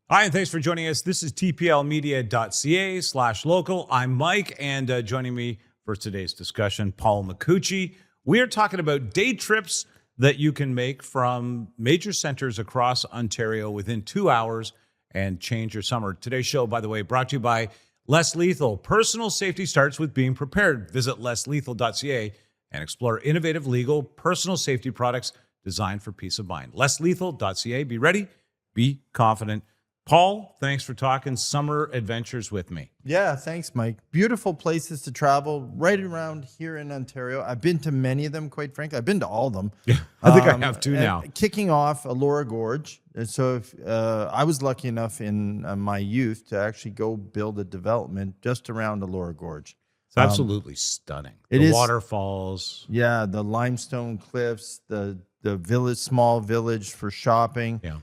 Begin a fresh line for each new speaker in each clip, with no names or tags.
Hi, and thanks for joining us. This is tplmedia.ca/local. I'm Mike, and joining me for today's discussion, Paul Micucci. We are talking about day trips that you can make from major centers across Ontario within 2 hours and change your summer. Today's show, by the way, brought to you by Less Lethal. Personal safety starts with being prepared. Visit lesslethal.ca and explore innovative legal personal safety products designed for peace of mind. Lesslethal.ca. Be ready, be confident. Paul, thanks for talking summer adventures with me.
Yeah, thanks, Mike. Beautiful places to travel right around here in Ontario. I've been to many of them, quite frankly. I've been to all of them.
Yeah, I think I have two now.
Kicking off Elora Gorge. And so I was lucky enough in my youth to actually go build a development just around Elora Gorge.
It's absolutely stunning.
It
the
is.
Waterfalls.
Yeah, the limestone cliffs, the village, small village for shopping.
Yeah.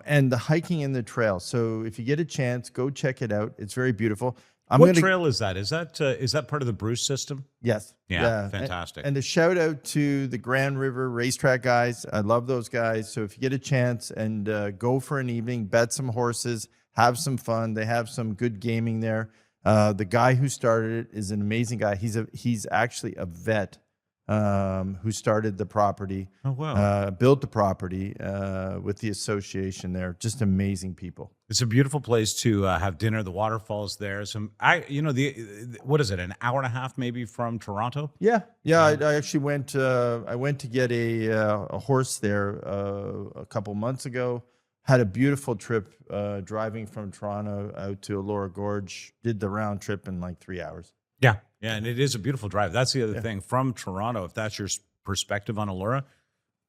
And the hiking and the trail. So if you get a chance, go check it out. It's very beautiful.
What trail is that? Is that part of the Bruce system?
Yes.
Yeah, fantastic.
And a shout out to the Grand River Racetrack guys. I love those guys. So if you get a chance and go for an evening, bet some horses, have some fun. They have some good gaming there. The guy who started it is an amazing guy. He's actually a vet. Who started the property,
Oh, wow.
built the property with the association there. Just amazing people.
It's a beautiful place to have dinner. The waterfalls there. What is it? An hour and a half maybe from Toronto?
Yeah. I actually went. I went to get a horse there a couple months ago. Had a beautiful trip driving from Toronto out to Elora Gorge. Did the round trip in like 3 hours.
Yeah, and it is a beautiful drive. That's the other thing. From Toronto, if that's your perspective on Elora,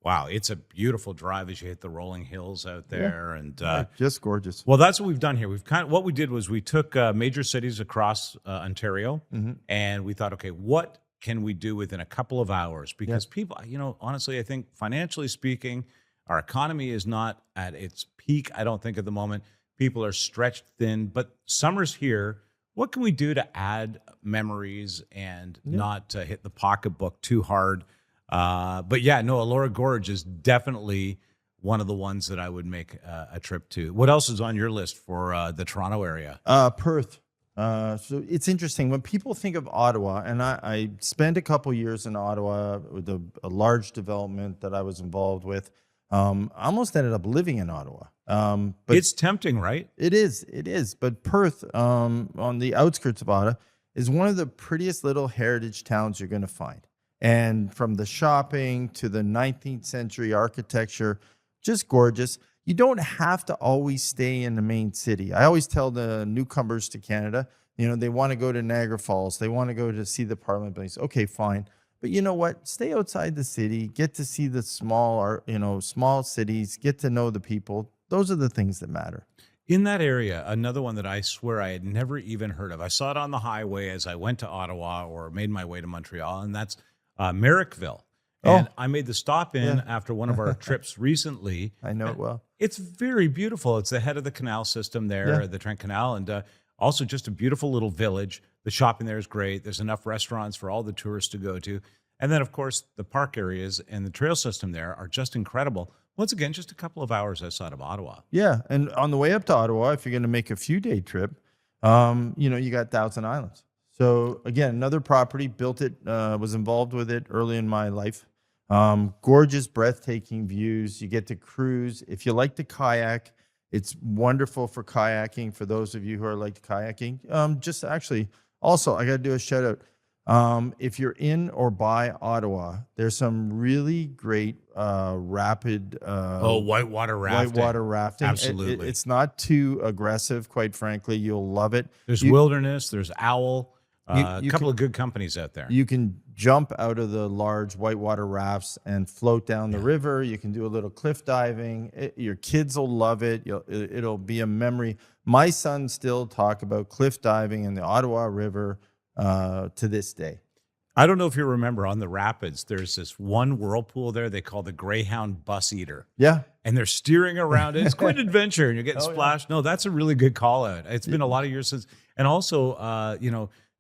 wow, it's a beautiful drive as you hit the rolling hills out there. And
just gorgeous.
well, that's what we've done here. What we did was we took major cities across Ontario, and we thought, okay, what can we do within a couple of hours? Because people, honestly, I think financially speaking, our economy is not at its peak, I don't think, at the moment. People are stretched thin, but summer's here. What can we do to add memories and not hit the pocketbook too hard? But yeah, no, Elora Gorge is definitely one of the ones that I would make a trip to. What else is on your list for the Toronto area?
Perth. So it's interesting when people think of Ottawa, and I spent a couple years in Ottawa with a large development that I was involved with. I almost ended up living in Ottawa. But
it's tempting, right?
It is. But Perth, on the outskirts of Ottawa, is one of the prettiest little heritage towns you're going to find. And from the shopping to the 19th century architecture, just gorgeous. You don't have to always stay in the main city. I always tell the newcomers to Canada, they want to go to Niagara Falls. They want to go to see the Parliament Buildings. Okay, fine. But you know what? Stay outside the city, get to see the small cities, get to know the people. Those are the things that matter.
In that area, another one that I swear I had never even heard of. I saw it on the highway as I went to Ottawa or made my way to Montreal, and that's Merrickville. And I made the stop in after one of our trips recently.
I know it well.
It's very beautiful. It's the head of the canal system there, the Trent Canal, and also just a beautiful little village. The shopping there is great. There's enough restaurants for all the tourists to go to. And then, of course, the park areas and the trail system there are just incredible. Once again, just a couple of hours outside of Ottawa.
Yeah, and on the way up to Ottawa, if you're going to make a few-day trip, you got Thousand Islands. So, again, another property, built it, was involved with it early in my life. Gorgeous, breathtaking views. You get to cruise. If you like to kayak, it's wonderful for kayaking for those of you who are like kayaking. Just actually, also, I got to do a shout out. If you're in or by Ottawa, there's some really great rapid
whitewater rafting. Absolutely.
It's not too aggressive, quite frankly. You'll love it.
There's Wilderness, there's Owl, a couple of good companies out there.
You can jump out of the large whitewater rafts and float down the river. You can do a little cliff diving. Your kids will love it. It'll be a memory. My sons still talk about cliff diving in the Ottawa River to this day.
I don't know if you remember on the rapids, there's this one whirlpool there they call the Greyhound Bus Eater.
Yeah.
And they're steering around it. It's quite an adventure, and you're getting splashed. Yeah. No, that's a really good call out. It's been a lot of years since, and also,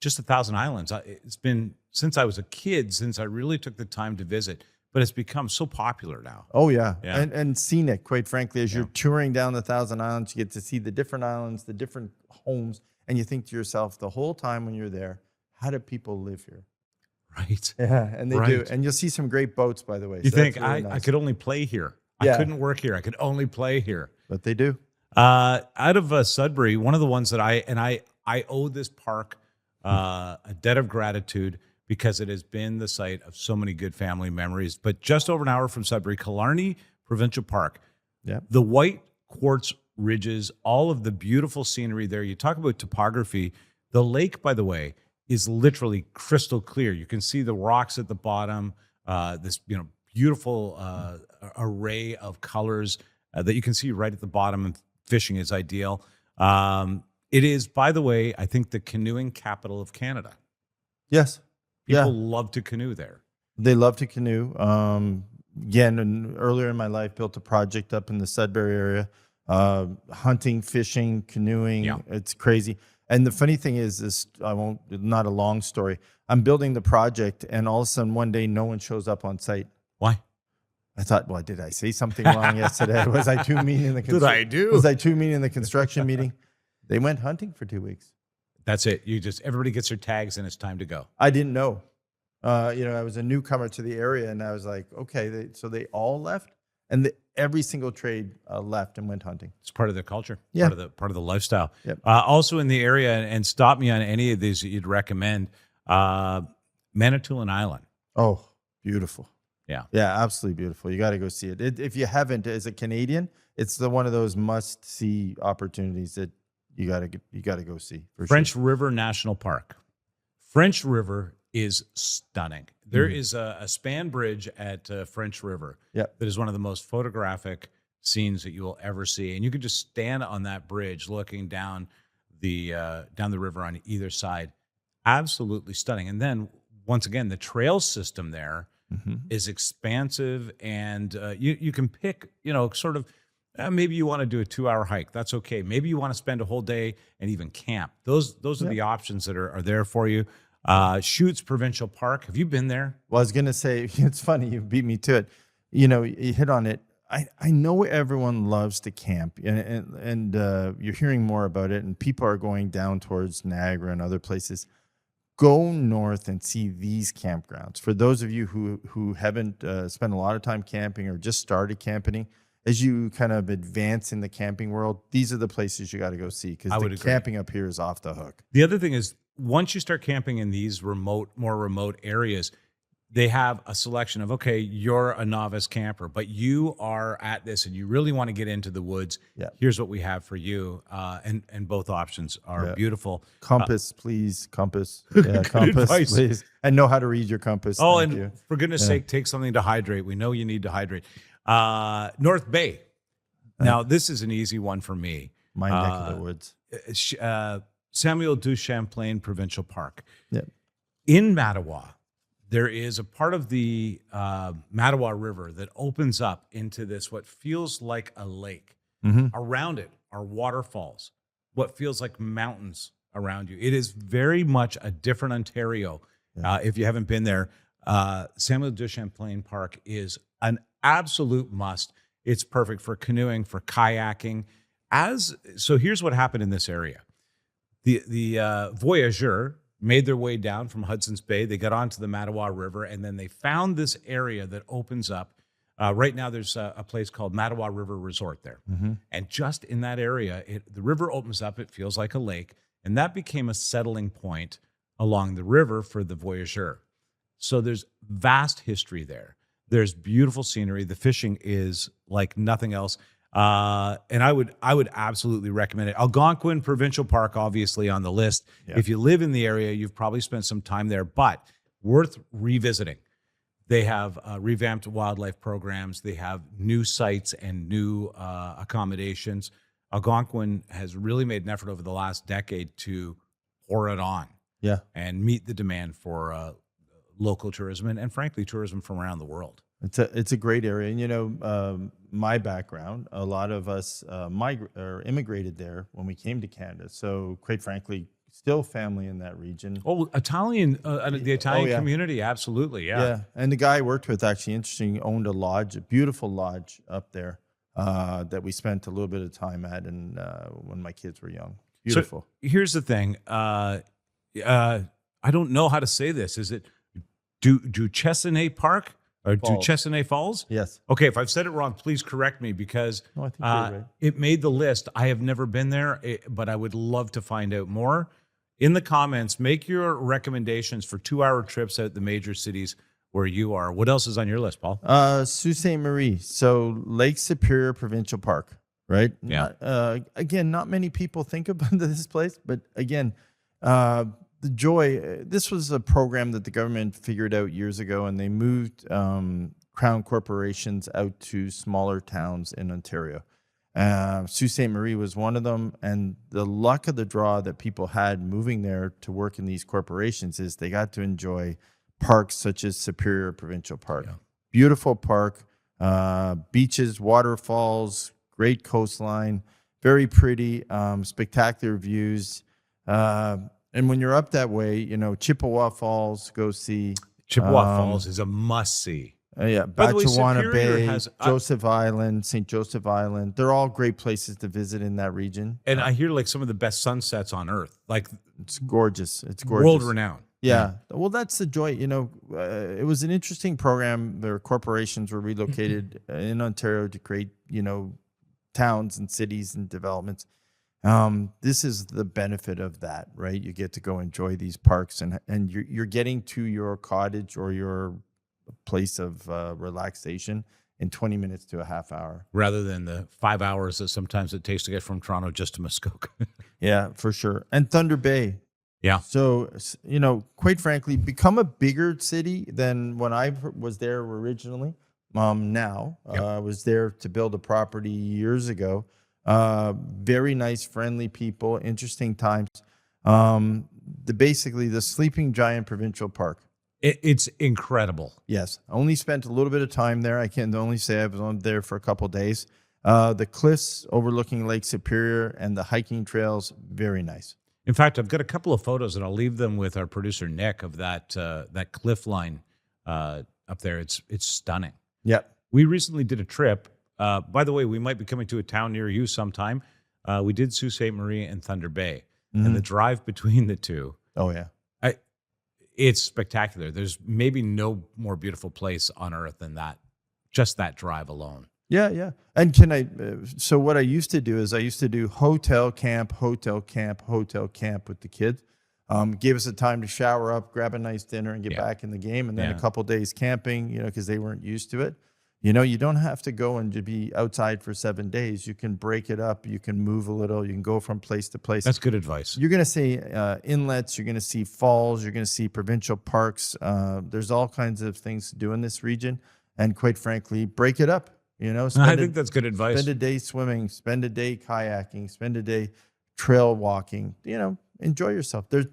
just the Thousand Islands. It's been since I was a kid, since I really took the time to visit. but it's become so popular now.
Oh yeah.
Yeah.
And scenic, quite frankly, as you're touring down the Thousand Islands, you get to see the different islands, the different homes, and you think to yourself the whole time when you're there, how do people live here?
Right.
Yeah, and they do.
Right.
And you'll see some great boats, by the way.
You
so
think
that's really
I
nice.
could only play here.
Yeah.
I couldn't work here. I could only play here.
But they do.
Out of Sudbury, one of the ones that I owe this park a debt of gratitude because it has been the site of so many good family memories. But just over an hour from Sudbury, Killarney Provincial Park,
Yeah.
the white quartz ridges, all of the beautiful scenery there. You talk about topography. The lake, by the way, is literally crystal clear. You can see the rocks at the bottom. This beautiful array of colors that you can see right at the bottom. And fishing is ideal. It is, by the way, I think the canoeing capital of Canada.
Yes.
People love to canoe there.
They love to canoe. Again, and earlier in my life, built a project up in the Sudbury area, hunting, fishing, canoeing.
Yeah.
It's crazy. And the funny thing is, not a long story. I'm building the project, and all of a sudden one day, no one shows up on site.
Why?
I thought, well, did I say something wrong yesterday? Was I too mean in the
Did I do?
Was I too mean in the construction meeting? They went hunting for 2 weeks.
That's it. Everybody gets their tags and it's time to go.
I didn't know. I was a newcomer to the area, and I was like, okay. So they all left, and every single trade left and went hunting.
It's part of the culture.
Yeah.
Part of the lifestyle.
Yep.
Also in the area, and stop me on any of these that you'd recommend. Manitoulin Island.
Oh, beautiful.
Yeah.
Yeah, absolutely beautiful. You got to go see it. If you haven't, as a Canadian, it's one of those must-see opportunities that you got to go see. For
French
sure.
River National Park. French River is stunning. There is a span bridge at French River
Yep.
that is one of the most photographic scenes that you will ever see. And you could just stand on that bridge looking down the river on either side. Absolutely stunning. And then once again, the trail system there is expansive, and you can pick, sort of, maybe you want to do a 2-hour hike. That's okay. Maybe you want to spend a whole day and even camp. Those are the options that are there for you. Chutes Provincial Park. Have you been there?
Well, I was going to say, it's funny. You beat me to it. You hit on it. I know everyone loves to camp, and you're hearing more about it, and people are going down towards Niagara and other places. Go north and see these campgrounds. For those of you who haven't spent a lot of time camping or just started camping, as you kind of advance in the camping world, these are the places you got to go see, because the camping up here is off the hook.
The other thing is, once you start camping in these more remote areas, they have a selection of, okay, you're a novice camper, but you are at this and you really want to get into the woods.
Yeah.
Here's what we have for you. And both options are beautiful.
Compass, please. Compass. Yeah, compass,
advice.
please. And know how to read your compass.
Oh,
Thank
and
you.
for goodness sake, take something to hydrate. We know you need to hydrate. North Bay. Now, this is an easy one for me.
My neck of the woods.
Samuel du Champlain Provincial Park.
Yeah.
In Mattawa, there is a part of the Mattawa River that opens up into this, what feels like a lake. Around it are waterfalls, what feels like mountains around you. It is very much a different Ontario. If you haven't been there, Samuel du Champlain Park is an absolute must. It's perfect for canoeing, for kayaking. So here's what happened in this area. The voyageurs made their way down from Hudson's Bay. They got onto the Mattawa River, and then they found this area that opens up. Right now, there's a place called Mattawa River Resort there. And just in that area, the river opens up. It feels like a lake. And that became a settling point along the river for the voyageur. So there's vast history there. There's beautiful scenery. The fishing is like nothing else. And I would absolutely recommend it. Algonquin Provincial Park, obviously on the list.
Yeah.
If you live in the area, you've probably spent some time there, but worth revisiting. They have revamped wildlife programs. They have new sites and new accommodations. Algonquin has really made an effort over the last decade to pour it on and meet the demand for local tourism and frankly, tourism from around the world.
It's a great area. And, my background, a lot of us immigrated there when we came to Canada. So quite frankly, still family in that region.
Oh, Italian, the Italian
yeah.
community, absolutely, yeah.
Yeah, and the guy I worked with, actually interesting, owned a lodge, a beautiful lodge up there that we spent a little bit of time at, and when my kids were young, beautiful.
So here's the thing. I don't know how to say this. Is it Duchesnay Park or
Falls.
Duchesnay Falls?
Yes.
Okay, if I've said it wrong, please correct me because
No, I think you're right.
it made the list. I have never been there, but I would love to find out more. In the comments, make your recommendations for 2-hour trips out the major cities where you are. What else is on your list, Paul?
Sault Ste. Marie, so Lake Superior Provincial Park, right?
Yeah.
Again, not many people think about this place, but again, the joy. This was a program that the government figured out years ago, and they moved crown corporations out to smaller towns in Ontario. Sault Ste. Marie was one of them, and the luck of the draw that people had moving there to work in these corporations is they got to enjoy parks such as Superior Provincial Park.
Yeah.
Beautiful park, beaches, waterfalls, great coastline, very pretty, spectacular views. And when you're up that way, you know, Chippewa Falls, go see.
Chippewa Falls is a must see.
Yeah,
By the way,
Batchewana
Superior
Bay,
has-
Joseph Island, St. Joseph Island. They're all great places to visit in that region.
And I hear like some of the best sunsets on earth, like
It's gorgeous. It's gorgeous.
world renowned.
Yeah. Well, that's the joy. You know, it was an interesting program. Their corporations were relocated in Ontario to create, you know, towns and cities and developments. This is the benefit of that, right? You get to go enjoy these parks, and you're getting to your cottage or your place of relaxation in 20 minutes to a half hour.
Rather than the 5 hours that sometimes it takes to get from Toronto just to Muskoka.
Yeah, for sure. And Thunder Bay.
Yeah.
So, you know, quite frankly, become a bigger city than when I was there originally. Now, I was there to build a property years ago. Very nice, friendly people, interesting times. Basically the Sleeping Giant Provincial Park.
It's incredible.
Yes. I only spent a little bit of time there. I can only say I was on there for a couple of days. The cliffs overlooking Lake Superior and the hiking trails, very nice.
In fact, I've got a couple of photos, and I'll leave them with our producer Nick of that cliff line up there. It's stunning.
Yeah.
We recently did a trip. By the way, we might be coming to a town near you sometime. We did Sault Ste. Marie and Thunder Bay, and the drive between the two.
Oh, yeah.
It's spectacular. There's maybe no more beautiful place on earth than that. Just that drive alone.
Yeah, yeah. And so what I used to do is I used to do hotel camp with the kids. Gave us a time to shower up, grab a nice dinner, and get back in the game. And then a couple days camping, you know, because they weren't used to it. You know, you don't have to go and to be outside for 7 days. You can break it up. You can move a little. You can go from place to place.
That's good advice.
You're going to see inlets. You're going to see falls. You're going to see provincial parks. There's all kinds of things to do in this region. And quite frankly, break it up. You know,
I think that's good advice.
Spend a day swimming. Spend a day kayaking. Spend a day trail walking. You know, enjoy yourself. But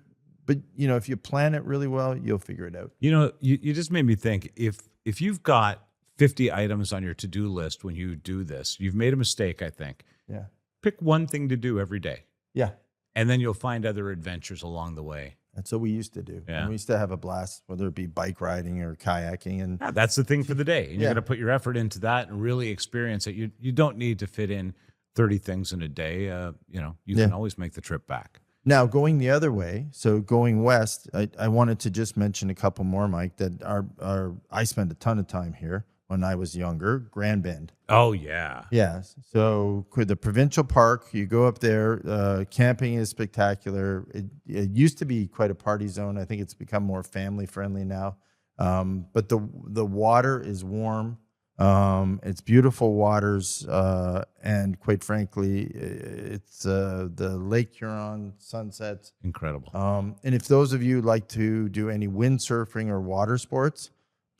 you know, if you plan it really well, you'll figure it out.
You know, you just made me think, if you've got 50 items on your to-do list when you do this, you've made a mistake, I think.
Yeah.
Pick one thing to do every day,
Yeah.
and then you'll find other adventures along the way.
That's what we used to do.
Yeah.
And we used to have a blast, whether it be bike riding or kayaking. And
Yeah, that's the thing for the day. And you're
Yeah.
going to put your effort into that and really experience it. You don't need to fit in 30 things in a day. You know, you can always make the trip back.
now going the other way, so going west, I wanted to just mention a couple more, Mike, that I spent a ton of time here when I was younger, Grand Bend.
Oh, yeah.
Yeah. So the provincial park, you go up there. Camping is spectacular. It used to be quite a party zone. I think it's become more family friendly now. But the water is warm. It's beautiful waters, and quite frankly, it's the Lake Huron sunsets.
Incredible.
And if those of you like to do any windsurfing or water sports,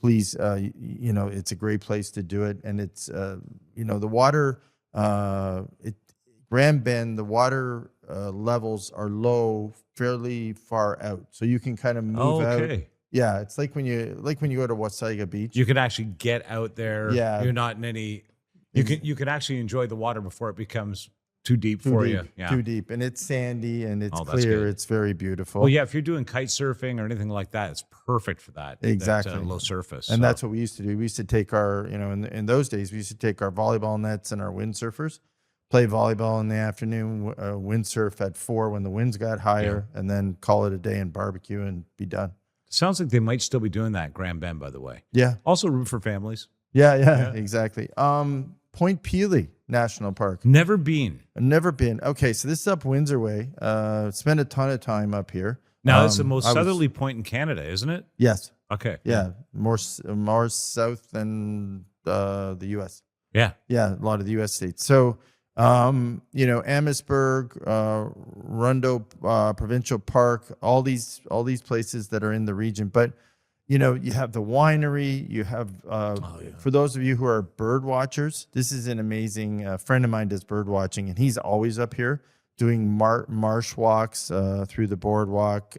please, you know, it's a great place to do it. And it's, you know, the water, Grand Bend, the water levels are low, fairly far out, so you can kind of move out.
Okay.
Yeah, it's like when you go to Wasaga Beach.
You can actually get out there.
Yeah.
You're not in any. You can actually enjoy the water before it becomes too deep for you. Yeah.
Too deep, and it's sandy and it's
Oh, that's
clear.
good.
It's very beautiful.
Well, yeah, if you're doing kite surfing or anything like that, it's perfect for that.
Exactly.
That, low surface.
And
So,
that's what we used to do. We used to take our, in those days, we used to take our volleyball nets and our windsurfers, play volleyball in the afternoon, windsurf at 4 when the winds got higher, and then call it a day and barbecue and be done.
sounds like they might still be doing that at Grand Bend, by the way.
Yeah.
Also, room for families.
Yeah, exactly. Point Pelee National Park.
Never been.
I've never been. Okay, so this is up Windsor Way. Spent a ton of time up here.
Now, it's the most
I was-
southerly point in Canada, isn't it?
Yes.
Okay.
Yeah. More south than the U.S.
Yeah.
Yeah, a lot of the U.S. states. So, Amherstburg, Rundo Provincial Park, all these places that are in the region. But, you have the winery. You have, for those of you who are bird watchers, this is an amazing friend of mine does bird watching, and he's always up here doing marsh walks through the boardwalk.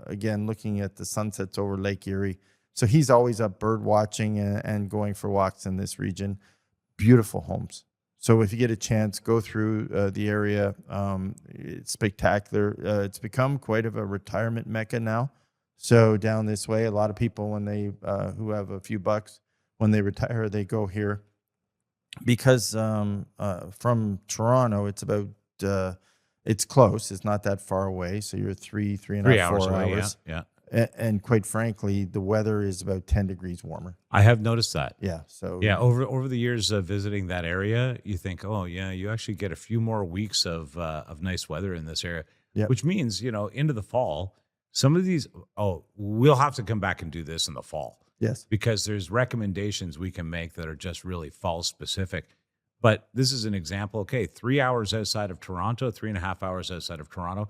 Again, looking at the sunsets over Lake Erie. So he's always up bird watching and going for walks in this region. Beautiful homes. So if you get a chance, go through the area. It's spectacular. It's become quite of a retirement mecca now. So down this way, a lot of people, when they who have a few bucks, when they retire, they go here. Because from Toronto, it's about it's close. It's not that far away. So you're three and a half, 4
away,
hours.
Yeah.
And quite frankly, the weather is about 10 degrees warmer.
I have noticed that.
Yeah. So
Yeah, over the years of visiting that area, you think, oh yeah, you actually get a few more weeks of nice weather in this area,
Yep.
which means into the fall, some of these. Oh, we'll have to come back and do this in the fall
yes.
because there's recommendations we can make that are just really fall specific. But this is an example. Okay, 3 hours outside of Toronto, 3.5 hours outside of Toronto,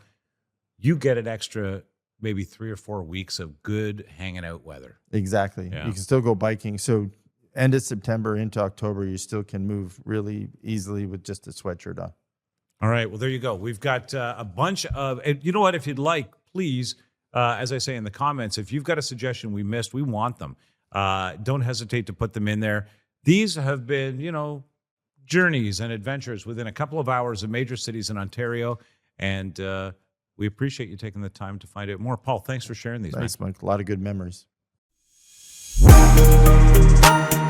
you get an extra maybe 3 or 4 weeks of good hanging out weather.
Exactly.
Yeah.
You can still go biking. So end of September into October, you still can move really easily with just a sweatshirt on.
All right. Well, there you go. We've got a bunch of, and you know what? If you'd like, please, as I say in the comments, if you've got a suggestion we missed, we want them. Don't hesitate to put them in there. These have been, journeys and adventures within a couple of hours of major cities in Ontario. And we appreciate you taking the time to find out more. Paul, thanks for sharing these.
Thanks, Mike. A lot of good memories.
Man.